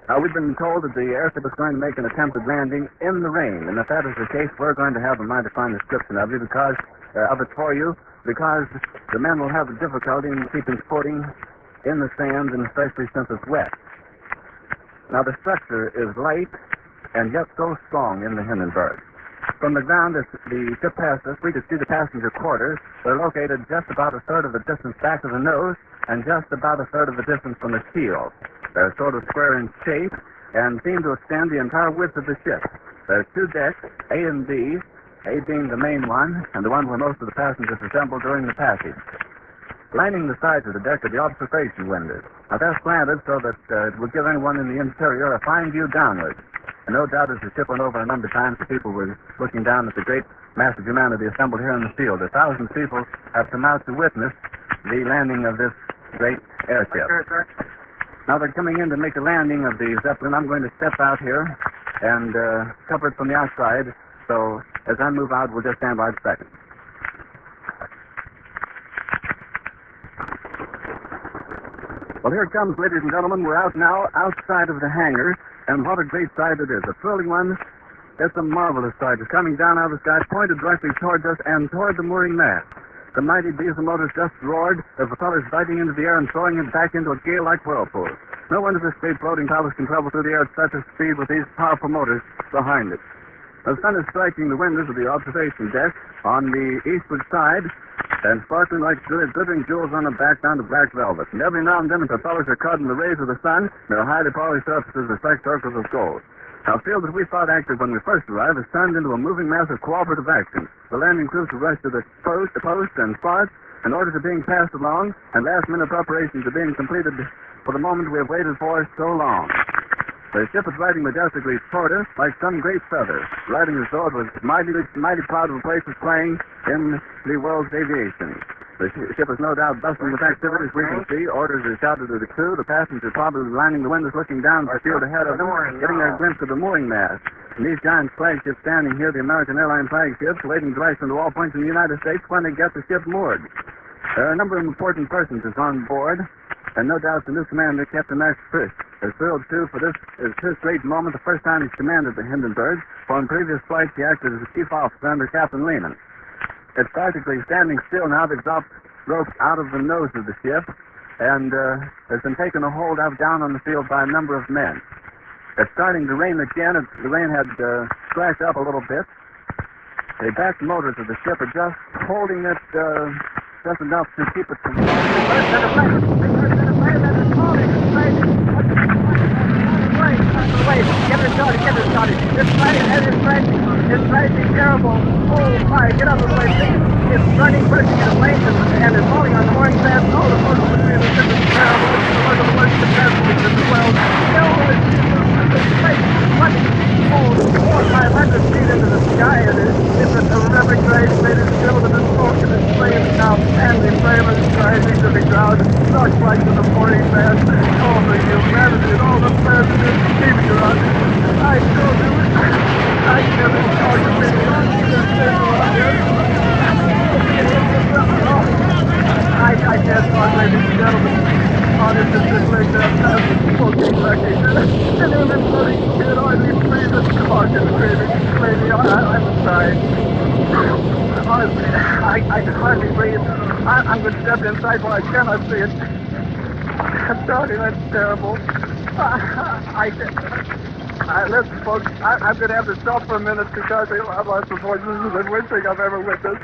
We've been told that the airship is going to make an attempted landing in the rain, and if that is the case, we're going to have a mighty fine description of it for you, because the men will have the difficulty in keeping footing in the sand, and especially since it's wet. Now, the structure is light and yet so strong in the Hindenburg. From the ground, as the ship passed us, we could see the passenger quarters. They're located just about a third of the distance back of the nose and just about a third of the distance from the keel. They're sort of square in shape and seem to extend the entire width of the ship. There's two decks, A and B, A being the main one and the one where most of the passengers assemble during the passage. Lining the sides of the deck are the observation windows. Now, they're slanted so that it will give anyone in the interior a fine view downward. And no doubt as the ship went over a number of times, the people were looking down at the great mass of humanity assembled here in the field. 1,000 people have come out to witness the landing of this great airship. Now they're coming in to make a landing of the Zeppelin. I'm going to step out here and cover it from the outside. So as I move out, we'll just stand by a second. Well, here it comes, ladies and gentlemen. We're out now outside of the hangar. And what a great sight it is. A thrilling one. It's a marvelous sight. It's coming down out of the sky, pointed directly towards us and toward the mooring mast. The mighty diesel motors just roared. The propellers biting into the air and throwing it back into a gale-like whirlpool. No wonder this great floating palace can travel through the air at such a speed with these powerful motors behind it. The sun is striking the windows of the observation deck on the eastward side and sparkling like glittering jewels on a background of black velvet. And every now and then the propellers are caught in the rays of the sun. Their highly polished surfaces reflect circles of gold. Now, a field that we thought active when we first arrived has turned into a moving mass of cooperative action. The landing crews have rushed to the post and spots, and orders are being passed along, and last-minute preparations are being completed for the moment we have waited for so long. The ship is riding majestically toward us like some great feather, riding as though it was mighty proud of the place it's playing in the world's aviation. The ship is no doubt bustling with activities we can see. Orders are shouted to the crew. The passengers probably lining the windows looking down at the field ahead of them, getting their glimpse of the mooring mast. And these giant flagships standing here, the American airline flagships, waiting to rise into all points in the United States when they get the ship moored. There are a number of important persons on board, and no doubt the new commander, Captain Max Frisch, is thrilled, too, for this is his great moment, the first time he's commanded the Hindenburg, for in previous flights he acted as a chief officer under Captain Lehman. It's practically standing still now. They've dropped ropes out of the nose of the ship, and has been taken a hold of down on the field by a number of men. It's starting to rain again. The rain had scratched up a little bit. The back motors of the ship are just holding it just enough to keep it from Get it started. It's rising terrible. Oh, my, get out of the way. It's running, pushing it in lanes, and it's falling on the mooring mast. Oh, the motor between the ship is terrible. It's one of the worst catastrophes in the world. It's crazy. What? Oh, 400-500 feet into the sky. It's a terrific race, ladies and gentlemen. It's smoke and it's flames now, and the flame is rising to the ground. Not quite to the mooring mast. Oh, the humanity and all the passengers. Keep your eyes. I still do it. I can't talk to me. I can't talk, ladies and gentlemen. Honest is just like that. Smoking wreckage. And everybody get on me, please. It's talking, screaming, screaming. I'm sorry. Honestly, I can hardly breathe. I'm going to step inside where I cannot see it. I'm sorry, that's terrible. Listen, folks, I'm going to have to stop for a minute because I lost the voices of the worst thing I've ever witnessed.